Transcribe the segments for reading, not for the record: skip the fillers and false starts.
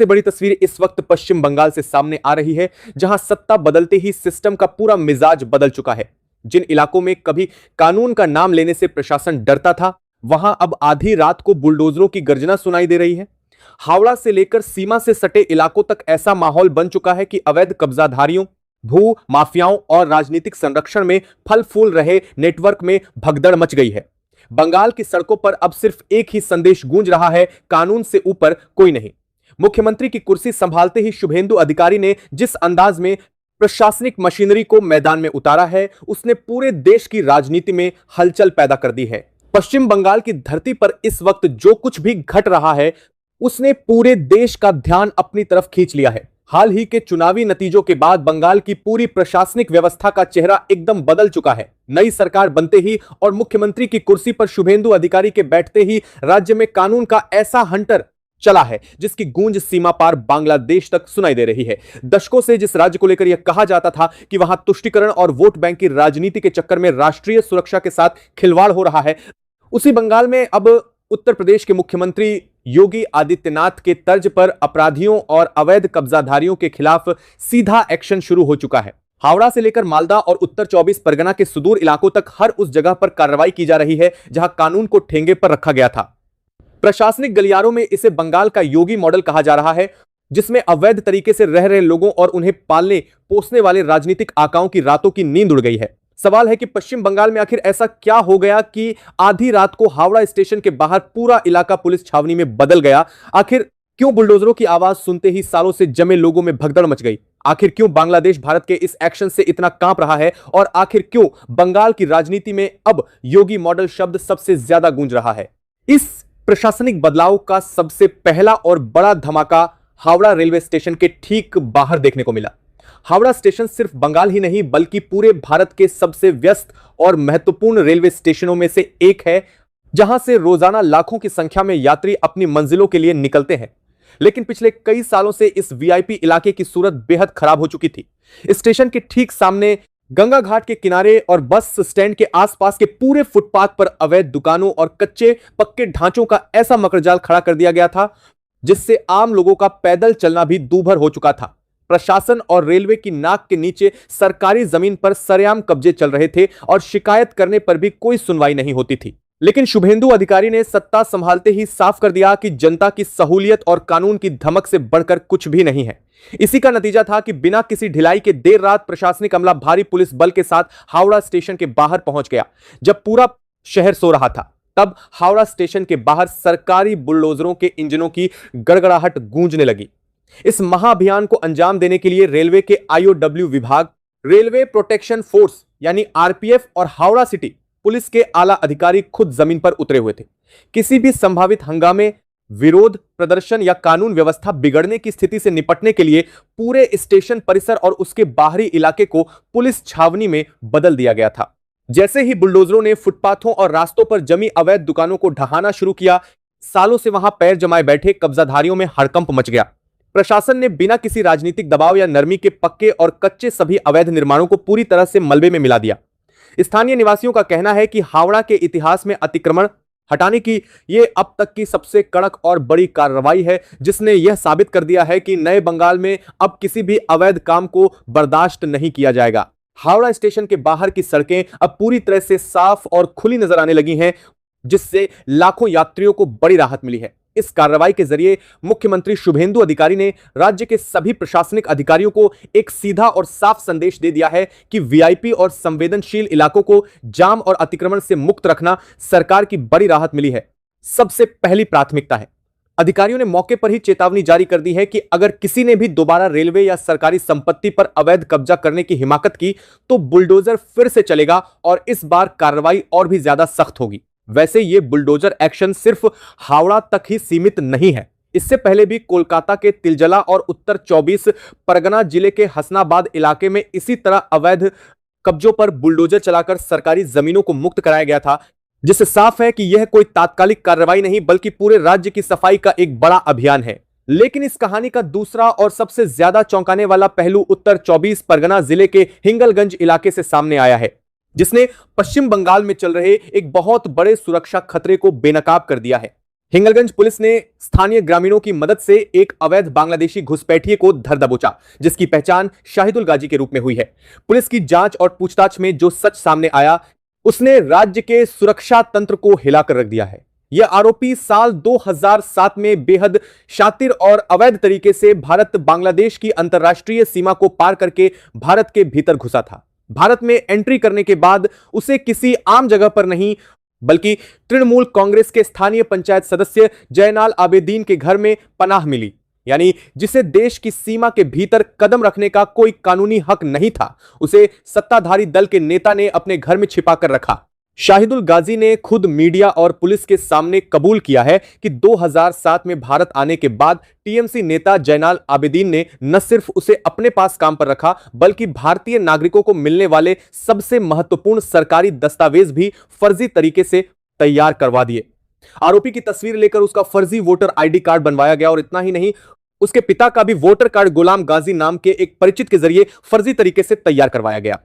सबसे बड़ी तस्वीर इस वक्त पश्चिम बंगाल से सामने आ रही है, जहां सत्ता बदलते ही सिस्टम का पूरा मिजाज बदल चुका है। जिन इलाकों में कभी कानून का नाम लेने से प्रशासन डरता था, वहां अब आधी रात को बुलडोजरों की गर्जना सुनाई दे रही है। हावड़ा से लेकर सीमा से सटे इलाकों तक ऐसा माहौल बन चुका है कि अवैध कब्जाधारियों, भू माफियाओं और राजनीतिक संरक्षण में फल फूल रहे नेटवर्क में भगदड़ मच गई है। बंगाल की सड़कों पर अब सिर्फ एक ही संदेश गूंज रहा है, कानून से ऊपर कोई नहीं। मुख्यमंत्री की कुर्सी संभालते ही शुभेंदु अधिकारी ने जिस अंदाज में प्रशासनिक मशीनरी को मैदान में उतारा है, उसने पूरे देश की राजनीति में हलचल पैदा कर दी है। पश्चिम बंगाल की धरती पर इस वक्त जो कुछ भी घट रहा है, उसने पूरे देश का ध्यान अपनी तरफ खींच लिया है। हाल ही के चुनावी नतीजों के बाद बंगाल की पूरी प्रशासनिक व्यवस्था का चेहरा एकदम बदल चुका है। नई सरकार बनते ही और मुख्यमंत्री की कुर्सी पर शुभेंदु अधिकारी के बैठते ही राज्य में कानून का ऐसा हंटर चला है, जिसकी गूंज सीमा पार बांग्लादेश तक सुनाई दे रही है। दशकों से जिस राज्य को लेकर यह कहा जाता था कि वहां तुष्टीकरण और वोट बैंक की राजनीति के चक्कर में राष्ट्रीय सुरक्षा के साथ खिलवाड़ हो रहा है, उसी बंगाल में अब उत्तर प्रदेश के मुख्यमंत्री योगी आदित्यनाथ के तर्ज पर अपराधियों और अवैध कब्जाधारियों के खिलाफ सीधा एक्शन शुरू हो चुका है। हावड़ा से लेकर मालदा और उत्तर 24 परगना के सुदूर इलाकों तक हर उस जगह पर कार्रवाई की जा रही है जहां कानून को ठेंगे पर रखा गया था। प्रशासनिक गलियारों में इसे बंगाल का योगी मॉडल कहा जा रहा है, जिसमें अवैध तरीके से रह रहे लोगों और उन्हें पालने पोसने वाले राजनीतिक आकाओं की रातों की नींद उड़ गई है। सवाल है कि पश्चिम बंगाल में आखिर ऐसा क्या हो गया कि आधी रात को हावड़ा स्टेशन के बाहर पूरा इलाका पुलिस छावनी में बदल गया। आखिर क्यों बुलडोजरों की आवाज सुनते ही सालों से जमे लोगों में भगदड़ मच गई? आखिर क्यों बांग्लादेश भारत के इस एक्शन से इतना कांप रहा है? और आखिर क्यों बंगाल की राजनीति में अब योगी मॉडल शब्द सबसे ज्यादा गूंज रहा है? इस प्रशासनिक बदलाव का सबसे पहला और बड़ा धमाका हावड़ा रेलवे स्टेशन के ठीक बाहर देखने को मिला। हावड़ा स्टेशन सिर्फ बंगाल ही नहीं बल्कि पूरे भारत के सबसे व्यस्त और महत्वपूर्ण रेलवे स्टेशनों में से एक है, जहां से रोजाना लाखों की संख्या में यात्री अपनी मंजिलों के लिए निकलते हैं। लेकिन पिछले कई सालों से इस वीआईपी इलाके की सूरत बेहद खराब हो चुकी थी। स्टेशन के ठीक सामने गंगा घाट के किनारे और बस स्टैंड के आसपास के पूरे फुटपाथ पर अवैध दुकानों और कच्चे पक्के ढांचों का ऐसा मकड़जाल खड़ा कर दिया गया था, जिससे आम लोगों का पैदल चलना भी दूभर हो चुका था। प्रशासन और रेलवे की नाक के नीचे सरकारी जमीन पर सरेआम कब्जे चल रहे थे और शिकायत करने पर भी कोई सुनवाई नहीं होती थी। लेकिन शुभेंदु अधिकारी ने सत्ता संभालते ही साफ कर दिया कि जनता की सहूलियत और कानून की धमक से बढ़कर कुछ भी नहीं है। इसी का नतीजा था कि बिना किसी ढिलाई के देर रात प्रशासनिक अमला भारी पुलिस बल के साथ हावड़ा स्टेशन के बाहर पहुंच गया। जब पूरा शहर सो रहा था, तब हावड़ा स्टेशन के बाहर सरकारी बुलडोजरों के इंजनों की गड़गड़ाहट गूंजने लगी। इस महाअभियान को अंजाम देने के लिए रेलवे के आईओडब्ल्यू विभाग, रेलवे प्रोटेक्शन फोर्स यानी आरपीएफ और हावड़ा सिटी पुलिस के आला अधिकारी खुद जमीन पर उतरे हुए थे। किसी भी संभावित हंगामे, विरोध प्रदर्शन या कानून व्यवस्था बिगड़ने की स्थिति से निपटने के लिए पूरे स्टेशन परिसर और उसके बाहरी इलाके को पुलिस छावनी में बदल दिया गया था। जैसे ही बुलडोजरों ने फुटपाथों और रास्तों पर जमी अवैध दुकानों को ढहाना शुरू किया, सालों से वहां पैर जमाए बैठे कब्जाधारियों में हड़कंप मच गया। प्रशासन ने बिना किसी राजनीतिक दबाव या नरमी के पक्के और कच्चे सभी अवैध निर्माणों को पूरी तरह से मलबे में मिला दिया। स्थानीय निवासियों का कहना है कि हावड़ा के इतिहास में अतिक्रमण हटाने की यह अब तक की सबसे कड़क और बड़ी कार्रवाई है, जिसने यह साबित कर दिया है कि नए बंगाल में अब किसी भी अवैध काम को बर्दाश्त नहीं किया जाएगा। हावड़ा स्टेशन के बाहर की सड़कें अब पूरी तरह से साफ और खुली नजर आने लगी हैं, जिससे लाखों यात्रियों को बड़ी राहत मिली है। इस कार्रवाई के जरिए मुख्यमंत्री शुभेंदु अधिकारी ने राज्य के सभी प्रशासनिक अधिकारियों को एक सीधा और साफ संदेश दे दिया है कि वीआईपी और संवेदनशील इलाकों को जाम और अतिक्रमण से मुक्त रखना सरकार की बड़ी राहत मिली है, सबसे पहली प्राथमिकता है। अधिकारियों ने मौके पर ही चेतावनी जारी कर दी है कि अगर किसी ने भी दोबारा रेलवे या सरकारी संपत्ति पर अवैध कब्जा करने की हिमाकत की तो बुलडोजर फिर से चलेगा और इस बार कार्रवाई और भी ज्यादा सख्त होगी। वैसे ये बुलडोजर एक्शन सिर्फ हावड़ा तक ही सीमित नहीं है। इससे पहले भी कोलकाता के तिलजला और उत्तर 24 परगना जिले के हसनाबाद इलाके में इसी तरह अवैध कब्जों पर बुलडोजर चलाकर सरकारी जमीनों को मुक्त कराया गया था, जिससे साफ है कि यह कोई तात्कालिक कार्रवाई नहीं बल्कि पूरे राज्य की सफाई का एक बड़ा अभियान है। लेकिन इस कहानी का दूसरा और सबसे ज्यादा चौंकाने वाला पहलू उत्तर 24 परगना जिले के हिंगलगंज इलाके से सामने आया है, जिसने पश्चिम बंगाल में चल रहे एक बहुत बड़े सुरक्षा खतरे को बेनकाब कर दिया है। हिंगलगंज पुलिस ने स्थानीय ग्रामीणों की मदद से एक अवैध बांग्लादेशी घुसपैठिए को धर दबोचा, जिसकी पहचान शाहिदुल गाजी के रूप में हुई है। पुलिस की जांच और पूछताछ में जो सच सामने आया, उसने राज्य के सुरक्षा तंत्र को हिलाकर रख दिया है। यह आरोपी साल 2007 में बेहद शातिर और अवैध तरीके से भारत बांग्लादेश की अंतरराष्ट्रीय सीमा को पार करके भारत के भीतर घुसा था। भारत में एंट्री करने के बाद उसे किसी आम जगह पर नहीं, बल्कि तृणमूल कांग्रेस के स्थानीय पंचायत सदस्य जयनाल आबेदीन के घर में पनाह मिली, यानी जिसे देश की सीमा के भीतर कदम रखने का कोई कानूनी हक नहीं था, उसे सत्ताधारी दल के नेता ने अपने घर में छिपाकर रखा। शाहिदुल गाजी ने खुद मीडिया और पुलिस के सामने कबूल किया है कि 2007 में भारत आने के बाद टीएमसी नेता जयनाल आबेदीन ने न सिर्फ उसे अपने पास काम पर रखा, बल्कि भारतीय नागरिकों को मिलने वाले सबसे महत्वपूर्ण सरकारी दस्तावेज भी फर्जी तरीके से तैयार करवा दिए। आरोपी की तस्वीर लेकर उसका फर्जी वोटर आईडी कार्ड बनवाया गया और इतना ही नहीं, उसके पिता का भी वोटर कार्ड गुलाम गाजी नाम के एक परिचित के जरिए फर्जी तरीके से तैयार करवाया गया।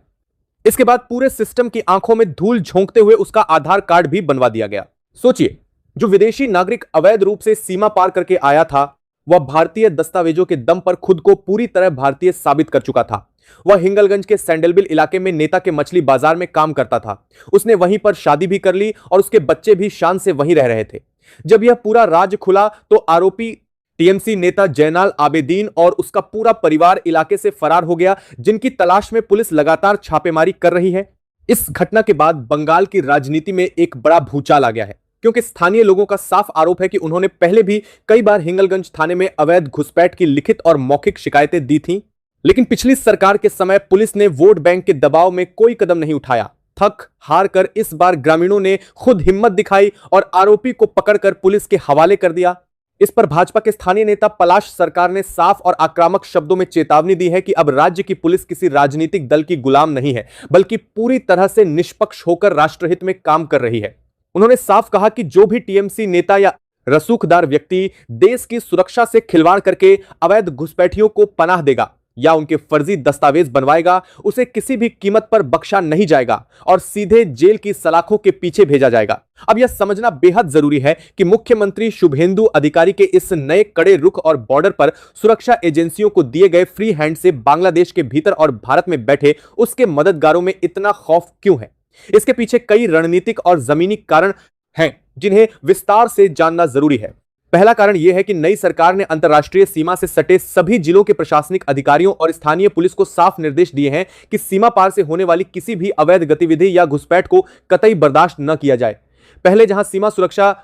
इसके बाद पूरे सिस्टम की आंखों में धूल झोंकते हुए उसका आधार कार्ड भी बनवा दिया गया। सोचिए, जो विदेशी नागरिक अवैध रूप से सीमा पार करके आया था, वह भारतीय दस्तावेजों के दम पर खुद को पूरी तरह भारतीय साबित कर चुका था। वह हिंगलगंज के सैंडलबिल इलाके में नेता के मछली बाजार में काम करता था। उसने वहीं पर शादी भी कर ली और उसके बच्चे भी शान से वहीं रह रहे थे। जब यह पूरा राज खुला तो आरोपी टीएमसी नेता जयनाल आबेदीन और उसका पूरा परिवार इलाके से फरार हो गया, जिनकी तलाश में पुलिस लगातार छापेमारी कर रही है। इस घटना के बाद बंगाल की राजनीति में एक बड़ा भूचाल आ गया है, क्योंकि स्थानीय लोगों का साफ आरोप है कि उन्होंने पहले भी कई बार हिंगलगंज थाने में अवैध घुसपैठ की लिखित और मौखिक शिकायतें दी थीं, लेकिन पिछली सरकार के समय पुलिस ने वोट बैंक के दबाव में कोई कदम नहीं उठाया। थक हार कर इस बार ग्रामीणों ने खुद हिम्मत दिखाई और आरोपी को पकड़कर पुलिस के हवाले कर दिया। इस पर भाजपा के स्थानीय नेता पलाश सरकार ने साफ और आक्रामक शब्दों में चेतावनी दी है कि अब राज्य की पुलिस किसी राजनीतिक दल की गुलाम नहीं है, बल्कि पूरी तरह से निष्पक्ष होकर राष्ट्रहित में काम कर रही है। उन्होंने साफ कहा कि जो भी टीएमसी नेता या रसूखदार व्यक्ति देश की सुरक्षा से खिलवाड़ करके अवैध घुसपैठियों को पनाह देगा या उनके फर्जी दस्तावेज बनवाएगा, उसे किसी भी कीमत पर बख्शा नहीं जाएगा और सीधे जेल की सलाखों के पीछे भेजा जाएगा। अब यह समझना बेहद जरूरी है कि मुख्यमंत्री शुभेंदु अधिकारी के इस नए कड़े रुख और बॉर्डर पर सुरक्षा एजेंसियों को दिए गए फ्री हैंड से बांग्लादेश के भीतर और भारत में बैठे उसके मददगारों में इतना खौफ क्यों है। इसके पीछे कई रणनीतिक और जमीनी कारण हैं, जिन्हें विस्तार से जानना जरूरी है। पहला कारण यह है कि नई सरकार ने अंतर्राष्ट्रीय सीमा से सटे सभी जिलों के प्रशासनिक अधिकारियों और स्थानीय पुलिस को साफ निर्देश दिए हैं कि सीमा पार से होने वाली किसी भी अवैध गतिविधि या घुसपैठ को कतई बर्दाश्त न किया जाए। पहले जहां सीमा सुरक्षा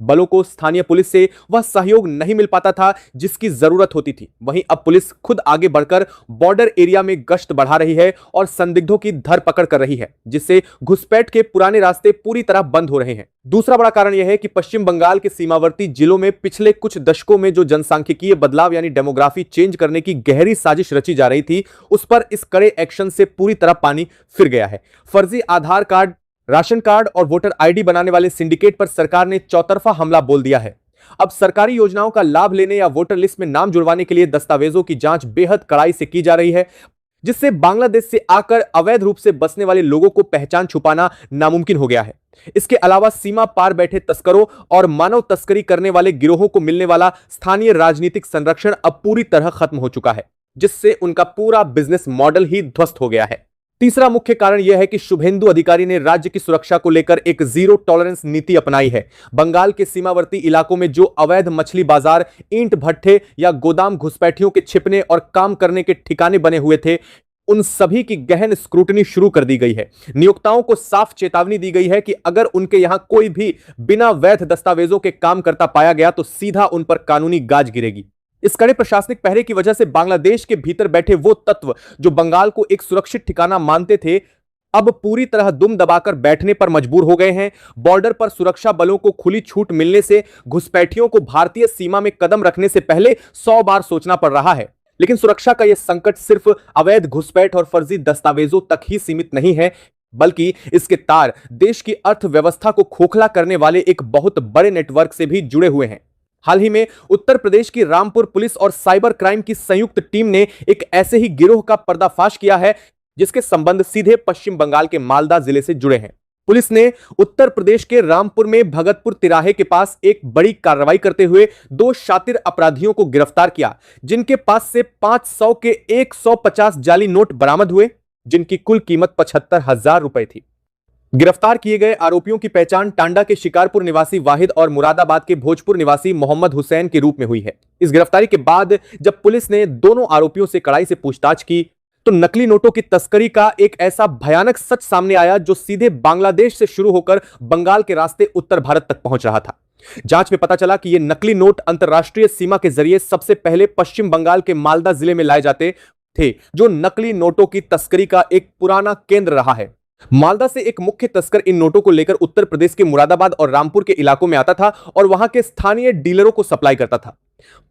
बलों को स्थानीय पुलिस से वह सहयोग नहीं मिल पाता था जिसकी जरूरत होती थी, वहीं अब पुलिस खुद आगे बढ़कर बॉर्डर एरिया में गश्त बढ़ा रही है और संदिग्धों की धरपकड़ कर रही है, जिससे घुसपैठ के पुराने रास्ते पूरी तरह बंद हो रहे हैं। दूसरा बड़ा कारण यह है कि पश्चिम बंगाल के सीमावर्ती जिलों में पिछले कुछ दशकों में जो जनसांख्यिकीय बदलाव यानी डेमोग्राफी चेंज करने की गहरी साजिश रची जा रही थी, उस पर इस कड़े एक्शन से पूरी तरह पानी फिर गया है। फर्जी आधार कार्ड, राशन कार्ड और वोटर आईडी बनाने वाले सिंडिकेट पर सरकार ने चौतरफा हमला बोल दिया है। अब सरकारी योजनाओं का लाभ लेने या वोटर लिस्ट में नाम जुड़वाने के लिए दस्तावेजों की जांच बेहद कड़ाई से की जा रही है, जिससे बांग्लादेश से आकर अवैध रूप से बसने वाले लोगों को पहचान छुपाना नामुमकिन हो गया है। इसके अलावा सीमा पार बैठे तस्करों और मानव तस्करी करने वाले गिरोहों को मिलने वाला स्थानीय राजनीतिक संरक्षण अब पूरी तरह खत्म हो चुका है, जिससे उनका पूरा बिजनेस मॉडल ही ध्वस्त हो गया है। तीसरा मुख्य कारण यह है कि शुभेंदु अधिकारी ने राज्य की सुरक्षा को लेकर एक जीरो टॉलरेंस नीति अपनाई है। बंगाल के सीमावर्ती इलाकों में जो अवैध मछली बाजार, ईंट भट्ठे या गोदाम घुसपैठियों के छिपने और काम करने के ठिकाने बने हुए थे, उन सभी की गहन स्क्रूटनी शुरू कर दी गई है। नियोक्ताओं को साफ चेतावनी दी गई है कि अगर उनके यहां कोई भी बिना वैध दस्तावेजों के काम करता पाया गया तो सीधा उन पर कानूनी गाज गिरेगी। इस कड़े प्रशासनिक पहरे की वजह से बांग्लादेश के भीतर बैठे वो तत्व जो बंगाल को एक सुरक्षित ठिकाना मानते थे, अब पूरी तरह दुम दबाकर बैठने पर मजबूर हो गए हैं। बॉर्डर पर सुरक्षा बलों को खुली छूट मिलने से घुसपैठियों को भारतीय सीमा में कदम रखने से पहले 100 बार सोचना पड़ रहा है। लेकिन सुरक्षा का यह संकट सिर्फ अवैध घुसपैठ और फर्जी दस्तावेजों तक ही सीमित नहीं है, बल्कि इसके तार देश की अर्थव्यवस्था को खोखला करने वाले एक बहुत बड़े नेटवर्क से भी जुड़े हुए हैं। हाल ही में उत्तर प्रदेश की रामपुर पुलिस और साइबर क्राइम की संयुक्त टीम ने एक ऐसे ही गिरोह का पर्दाफाश किया है जिसके संबंध सीधे पश्चिम बंगाल के मालदा जिले से जुड़े हैं। पुलिस ने उत्तर प्रदेश के रामपुर में भगतपुर तिराहे के पास एक बड़ी कार्रवाई करते हुए 2 शातिर अपराधियों को गिरफ्तार किया, जिनके पास से 500 के 150 जाली नोट बरामद हुए, जिनकी कुल कीमत 75,000 रुपए थी। गिरफ्तार किए गए आरोपियों की पहचान टांडा के शिकारपुर निवासी वाहिद और मुरादाबाद के भोजपुर निवासी मोहम्मद हुसैन के रूप में हुई है। इस गिरफ्तारी के बाद जब पुलिस ने दोनों आरोपियों से कड़ाई से पूछताछ की तो नकली नोटों की तस्करी का एक ऐसा भयानक सच सामने आया जो सीधे बांग्लादेश से शुरू होकर बंगाल के रास्ते उत्तर भारत तक पहुंच रहा था। जांच में पता चला कि ये नकली नोट अंतरराष्ट्रीय सीमा के जरिए सबसे पहले पश्चिम बंगाल के मालदा जिले में लाए जाते थे, जो नकली नोटों की तस्करी का एक पुराना केंद्र रहा है। मालदा से एक मुख्य तस्कर इन नोटों को लेकर उत्तर प्रदेश के मुरादाबाद और रामपुर के इलाकों में आता था और वहां के स्थानीय डीलरों को सप्लाई करता था।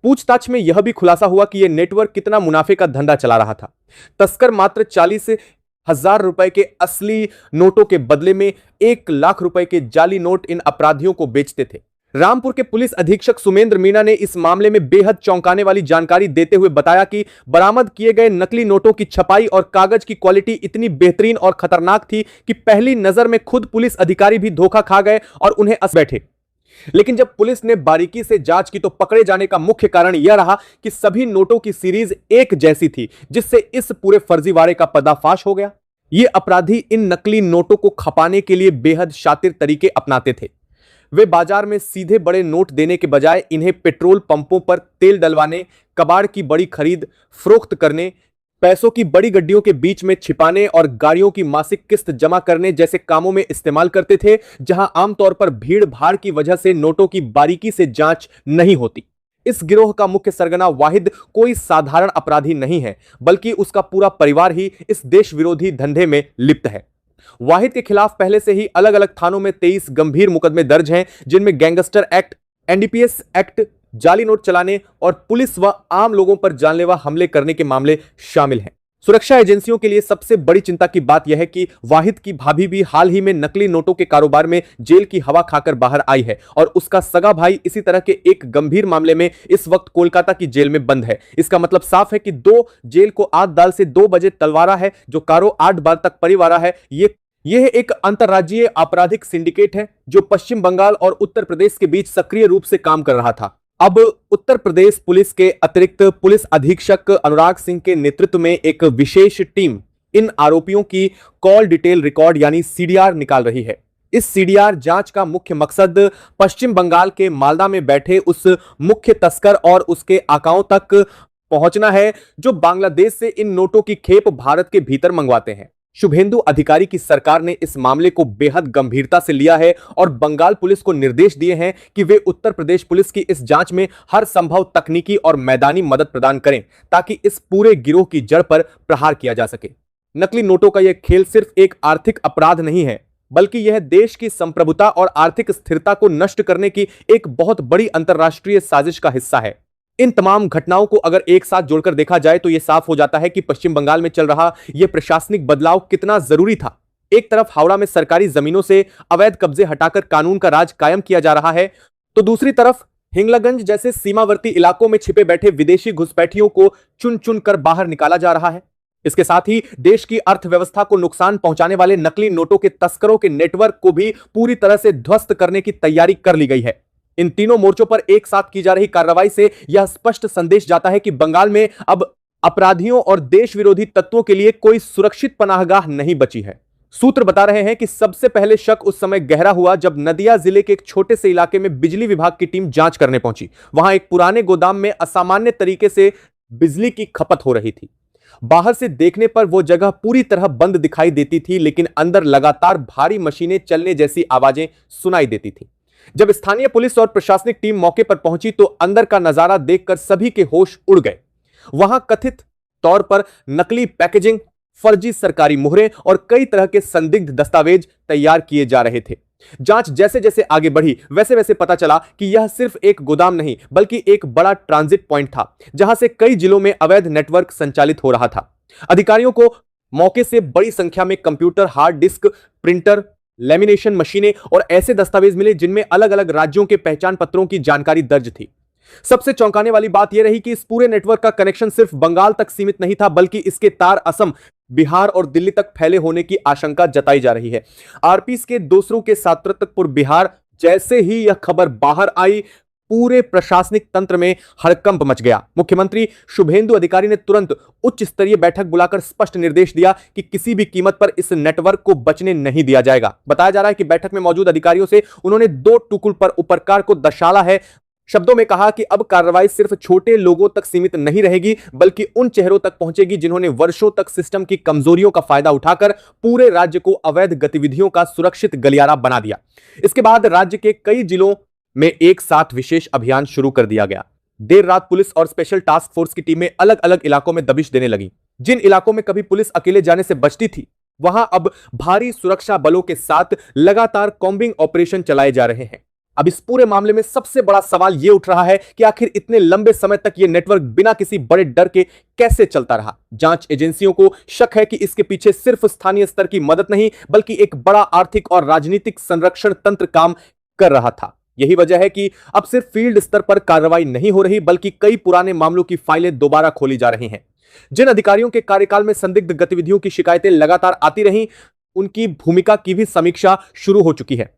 पूछताछ में यह भी खुलासा हुआ कि यह नेटवर्क कितना मुनाफे का धंधा चला रहा था। तस्कर मात्र 40,000 रुपए के असली नोटों के बदले में 1 लाख रुपए के जाली नोट इन अपराधियों को बेचते थे। रामपुर के पुलिस अधीक्षक सुमेंद्र मीणा ने इस मामले में बेहद चौंकाने वाली जानकारी देते हुए बताया कि बरामद किए गए नकली नोटों की छपाई और कागज की क्वालिटी इतनी बेहतरीन और खतरनाक थी कि पहली नजर में खुद पुलिस अधिकारी भी धोखा खा गए और उन्हें हंस बैठे। लेकिन जब पुलिस ने बारीकी से जांच की तो पकड़े जाने का मुख्य कारण यह रहा कि सभी नोटों की सीरीज एक जैसी थी, जिससे इस पूरे फर्जीवाड़े का पर्दाफाश हो गया। ये अपराधी इन नकली नोटों को खपाने के लिए बेहद शातिर तरीके अपनाते थे। वे बाजार में सीधे बड़े नोट देने के बजाय इन्हें पेट्रोल पंपों पर तेल डलवाने, कबाड़ की बड़ी खरीद फरोख्त करने, पैसों की बड़ी गड्डियों के बीच में छिपाने और गाड़ियों की मासिक किस्त जमा करने जैसे कामों में इस्तेमाल करते थे, जहां आमतौर पर भीड़ भाड़ की वजह से नोटों की बारीकी से जांच नहीं होती। इस गिरोह का मुख्य सरगना वाहिद कोई साधारण अपराधी नहीं है, बल्कि उसका पूरा परिवार ही इस देश विरोधी धंधे में लिप्त है। वाहिद के खिलाफ पहले से ही अलग अलग थानों में 23 गंभीर मुकदमे दर्ज हैं, जिनमें गैंगस्टर एक्ट, एनडीपीएस एक्ट, जाली नोट चलाने और पुलिस व आम लोगों पर जानलेवा हमले करने के मामले शामिल हैं। सुरक्षा एजेंसियों के लिए सबसे बड़ी चिंता की बात यह है कि वाहिद की भाभी भी हाल ही में नकली नोटों के कारोबार में जेल की हवा खाकर बाहर आई है और उसका सगा भाई इसी तरह के एक गंभीर मामले में इस वक्त कोलकाता की जेल में बंद है। इसका मतलब साफ है कि 2 जेल को 8 दाल से 2 बजे तलवारा है, जो कारो 8 बार तक परिवारा है। यह एक अंतर्राज्यीय आपराधिक सिंडिकेट है जो पश्चिम बंगाल और उत्तर प्रदेश के बीच सक्रिय रूप से काम कर रहा था। अब उत्तर प्रदेश पुलिस के अतिरिक्त पुलिस अधीक्षक अनुराग सिंह के नेतृत्व में एक विशेष टीम इन आरोपियों की कॉल डिटेल रिकॉर्ड यानी सीडीआर निकाल रही है। इस सीडीआर जांच का मुख्य मकसद पश्चिम बंगाल के मालदा में बैठे उस मुख्य तस्कर और उसके आकाओं तक पहुंचना है जो बांग्लादेश से इन नोटों की खेप भारत के भीतर मंगवाते हैं। शुभेंदु अधिकारी की सरकार ने इस मामले को बेहद गंभीरता से लिया है और बंगाल पुलिस को निर्देश दिए हैं कि वे उत्तर प्रदेश पुलिस की इस जांच में हर संभव तकनीकी और मैदानी मदद प्रदान करें ताकि इस पूरे गिरोह की जड़ पर प्रहार किया जा सके। नकली नोटों का यह खेल सिर्फ एक आर्थिक अपराध नहीं है, बल्कि यह देश की संप्रभुता और आर्थिक स्थिरता को नष्ट करने की एक बहुत बड़ी अंतर्राष्ट्रीय साजिश का हिस्सा है। इन तमाम घटनाओं को अगर एक साथ जोड़कर देखा जाए तो यह साफ हो जाता है कि पश्चिम बंगाल में चल रहा यह प्रशासनिक बदलाव कितना जरूरी था। एक तरफ हावड़ा में सरकारी जमीनों से अवैध कब्जे हटाकर कानून का राज कायम किया जा रहा है, तो दूसरी तरफ हिंगलागंज जैसे सीमावर्ती इलाकों में छिपे बैठे विदेशी घुसपैठियों को चुन चुन कर बाहर निकाला जा रहा है। इसके साथ ही देश की अर्थव्यवस्था को नुकसान पहुंचाने वाले नकली नोटों के तस्करों के नेटवर्क को भी पूरी तरह से ध्वस्त करने की तैयारी कर ली गई है। इन तीनों मोर्चों पर एक साथ की जा रही कार्रवाई से यह स्पष्ट संदेश जाता है कि बंगाल में अब अपराधियों और देश विरोधी तत्वों के लिए कोई सुरक्षित पनाहगाह नहीं बची है। सूत्र बता रहे हैं कि सबसे पहले शक उस समय गहरा हुआ जब नदिया जिले के एक छोटे से इलाके में बिजली विभाग की टीम जांच करने पहुंची। वहां एक पुराने गोदाम में असामान्य तरीके से बिजली की खपत हो रही थी। बाहर से देखने पर वो जगह पूरी तरह बंद दिखाई देती थी, लेकिन अंदर लगातार भारी मशीनें चलने जैसी आवाजें सुनाई देती थी। जब स्थानीय पुलिस और प्रशासनिक टीम मौके पर पहुंची तो अंदर का नजारा देखकर सभी के होश उड़ गए। वहां कथित तौर पर नकली पैकेजिंग, फर्जी सरकारी मुहरें और कई तरह के संदिग्ध दस्तावेज तैयार किए जा रहे थे। जांच जैसे जैसे आगे बढ़ी वैसे वैसे पता चला कि यह सिर्फ एक गोदाम नहीं बल्कि एक बड़ा ट्रांजिट पॉइंट था, जहां से कई जिलों में अवैध नेटवर्क संचालित हो रहा था। अधिकारियों को मौके से बड़ी संख्या में computer, hard disk, printer, lamination मशीनें और ऐसे दस्तावेज मिले जिनमें अलग अलग राज्यों के पहचान पत्रों की जानकारी दर्ज थी। सबसे चौंकाने वाली बात यह रही कि इस पूरे नेटवर्क का कनेक्शन सिर्फ बंगाल तक सीमित नहीं था, बल्कि इसके तार असम, बिहार और दिल्ली तक फैले होने की आशंका जताई जा रही है। आरपीएस के दूसरों के सातत्यपूर बिहार जैसे ही यह खबर बाहर आई, पूरे प्रशासनिक तंत्र में हड़कंप मच गया। मुख्यमंत्री शुभेंदु अधिकारी ने तुरंत उच्च स्तरीय बैठक बुलाकर स्पष्ट निर्देश दिया कि किसी भी कीमत पर इस नेटवर्क को बचने नहीं दिया जाएगा। बताया जा रहा है कि बैठक में मौजूद अधिकारियों से उन्होंने 2 टुकड़ पर उपकार को दर्शाया है। शब्दों में कहा कि अब कार्रवाई सिर्फ छोटे लोगों तक सीमित नहीं रहेगी, बल्कि उन चेहरों तक पहुंचेगी जिन्होंने वर्षों तक सिस्टम की कमजोरियों का फायदा उठाकर पूरे राज्य को अवैध गतिविधियों का सुरक्षित गलियारा बना दिया। इसके बाद राज्य के कई जिलों में एक साथ विशेष अभियान शुरू कर दिया गया। देर रात पुलिस और स्पेशल टास्क फोर्स की टीमें अलग अलग इलाकों में दबिश देने लगी। जिन इलाकों में कभी पुलिस अकेले जाने से बचती थी, वहां अब भारी सुरक्षा बलों के साथ लगातार कॉम्बिंग ऑपरेशन चलाए जा रहे हैं। अब इस पूरे मामले में सबसे बड़ा सवाल यह उठ रहा है कि आखिर इतने लंबे समय तक यह नेटवर्क बिना किसी बड़े डर के कैसे चलता रहा। जांच एजेंसियों को शक है कि इसके पीछे सिर्फ स्थानीय स्तर की मदद नहीं, बल्कि एक बड़ा आर्थिक और राजनीतिक संरक्षण तंत्र काम कर रहा था। यही वजह है कि अब सिर्फ फील्ड स्तर पर कार्रवाई नहीं हो रही, बल्कि कई पुराने मामलों की फाइलें दोबारा खोली जा रही हैं। जिन अधिकारियों के कार्यकाल में संदिग्ध गतिविधियों की शिकायतें लगातार आती रहीं, उनकी भूमिका की भी समीक्षा शुरू हो चुकी है।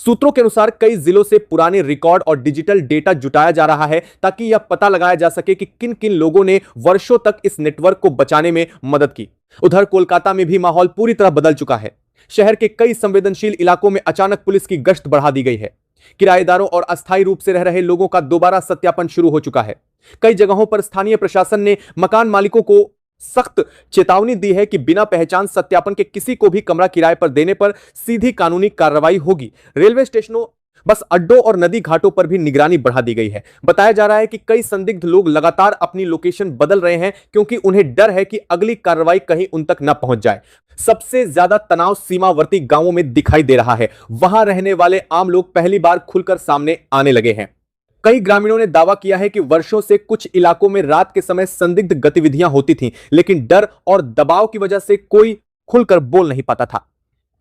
सूत्रों के अनुसार कई जिलों से पुराने रिकॉर्ड और डिजिटल डेटा जुटाया जा रहा है, ताकि यह पता लगाया जा सके कि किन किन लोगों ने वर्षों तक इस नेटवर्क को बचाने में मदद की। उधर कोलकाता में भी माहौल पूरी तरह बदल चुका है। शहर के कई संवेदनशील इलाकों में अचानक पुलिस की गश्त बढ़ा दी गई है। किराएदारों और अस्थायी रूप से रह रहे लोगों का दोबारा सत्यापन शुरू हो चुका है। कई जगहों पर स्थानीय प्रशासन ने मकान मालिकों को सख्त चेतावनी दी है कि बिना पहचान सत्यापन के किसी को भी कमरा किराए पर देने पर सीधी कानूनी कार्रवाई होगी। रेलवे स्टेशनों, बस अड्डों और नदी घाटों पर भी निगरानी बढ़ा दी गई है। बताया जा रहा है कि कई संदिग्ध लोग लगातार अपनी लोकेशन बदल रहे हैं, क्योंकि उन्हें डर है कि अगली कार्रवाई कहीं उन तक न पहुंच जाए। सबसे ज्यादा तनाव सीमावर्ती गांवों में दिखाई दे रहा है। वहां रहने वाले आम लोग पहली बार खुलकर सामने आने लगे हैं। कई ग्रामीणों ने दावा किया है कि वर्षों से कुछ इलाकों में रात के समय संदिग्ध गतिविधियां होती थीं, लेकिन डर और दबाव की वजह से कोई खुलकर बोल नहीं पाता था।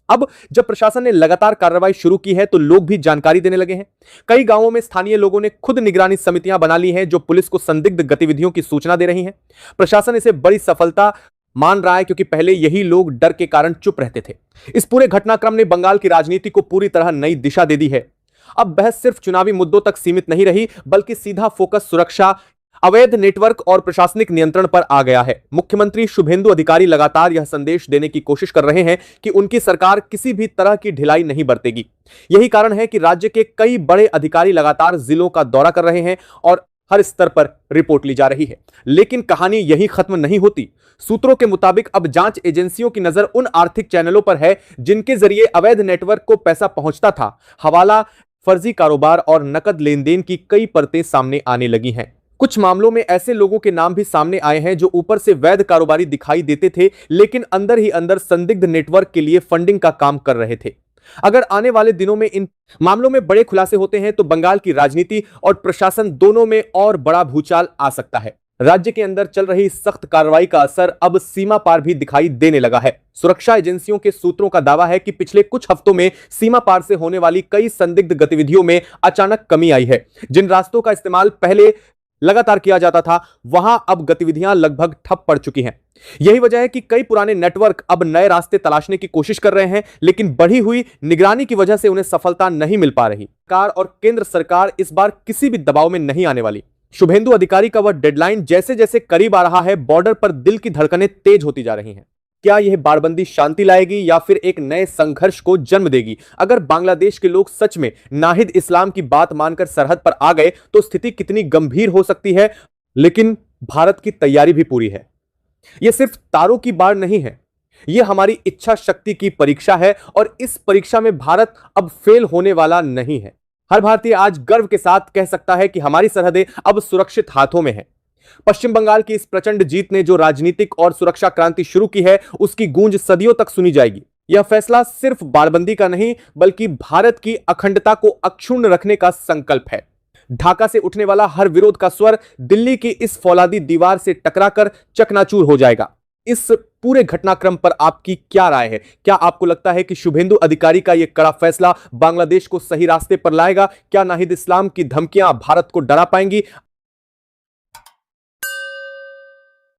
अब जब प्रशासन ने लगातार कार्रवाई शुरू की है, तो लोग भी जानकारी देने लगे हैं। कई गांवों में स्थानीय लोगों ने खुद निगरानी समितियां बना ली हैं, जो पुलिस को संदिग्ध गतिविधियों की सूचना दे रही हैं। प्रशासन इसे बड़ी सफलता मान रहा है, क्योंकि पहले यही लोग डर के कारण चुप रहते थे। इस पूरे घटनाक्रम ने बंगाल की राजनीति को पूरी तरह नई दिशा दे दी है। अब बहस सिर्फ चुनावी मुद्दों तक सीमित नहीं रही, बल्कि सीधा फोकस सुरक्षा, अवैध नेटवर्क और प्रशासनिक नियंत्रण पर आ गया है। मुख्यमंत्री शुभेंदु अधिकारी लगातार यह संदेश देने की कोशिश कर रहे हैं कि उनकी सरकार किसी भी तरह की ढिलाई नहीं बरतेगी। यही कारण है कि राज्य के कई बड़े अधिकारी लगातार जिलों का दौरा कर रहे हैं और हर स्तर पर रिपोर्ट ली जा रही है। लेकिन कहानी यही खत्म नहीं होती। सूत्रों के मुताबिक अब जांच एजेंसियों की नजर उन आर्थिक चैनलों पर है जिनके जरिए अवैध नेटवर्क को पैसा पहुंचता था। हवाला, फर्जी कारोबार और नकद लेन देन की कई परतें सामने आने लगी हैं। कुछ मामलों में ऐसे लोगों के नाम भी सामने आए हैं जो ऊपर से वैध कारोबारी दिखाई देते थे, लेकिन अंदर ही अंदर संदिग्ध नेटवर्क के लिए फंडिंग का काम कर रहे थे। अगर आने वाले दिनों में इन मामलों में बड़े खुलासे होते हैं, तो बंगाल की राजनीति और प्रशासन दोनों में और बड़ा भूचाल आ सकता है। राज्य के अंदर चल रही सख्त कार्रवाई का असर अब सीमा पार भी दिखाई देने लगा है। सुरक्षा एजेंसियों के सूत्रों का दावा है कि पिछले कुछ हफ्तों में सीमा पार से होने वाली कई संदिग्ध गतिविधियों में अचानक कमी आई है। जिन रास्तों का इस्तेमाल पहले लगातार किया जाता था, वहां अब गतिविधियां लगभग ठप पड़ चुकी हैं। यही वजह है कि कई पुराने नेटवर्क अब नए रास्ते तलाशने की कोशिश कर रहे हैं, लेकिन बढ़ी हुई निगरानी की वजह से उन्हें सफलता नहीं मिल पा रही। सरकार और केंद्र सरकार इस बार किसी भी दबाव में नहीं आने वाली। शुभेंदु अधिकारी का वह डेडलाइन जैसे जैसे करीब आ रहा है, बॉर्डर पर दिल की धड़कनें तेज होती जा रही हैं। क्या यह बाड़बंदी शांति लाएगी या फिर एक नए संघर्ष को जन्म देगी? अगर बांग्लादेश के लोग सच में नाहिद इस्लाम की बात मानकर सरहद पर आ गए, तो स्थिति कितनी गंभीर हो सकती है। लेकिन भारत की तैयारी भी पूरी है। यह सिर्फ तारों की बाढ़ नहीं है, यह हमारी इच्छा शक्ति की परीक्षा है, और इस परीक्षा में भारत अब फेल होने वाला नहीं है। हर भारतीय आज गर्व के साथ कह सकता है कि हमारी सरहदें अब सुरक्षित हाथों में हैं। पश्चिम बंगाल की इस प्रचंड जीत ने जो राजनीतिक और सुरक्षा क्रांति शुरू की है, उसकी गूंज सदियों तक सुनी जाएगी। यह फैसला सिर्फ बाड़बंदी का नहीं, बल्कि भारत की अखंडता को अक्षुण्ण रखने का संकल्प है। ढाका से उठने वाला हर विरोध का स्वर दिल्ली की इस फौलादी दीवार से टकराकर चकनाचूर हो जाएगा। इस पूरे घटनाक्रम पर आपकी क्या राय है? क्या आपको लगता है कि शुभेंदु अधिकारी का यह कड़ा फैसला बांग्लादेश को सही रास्ते पर लाएगा? क्या नाहिद इस्लाम की धमकियां भारत को डरा पाएंगी?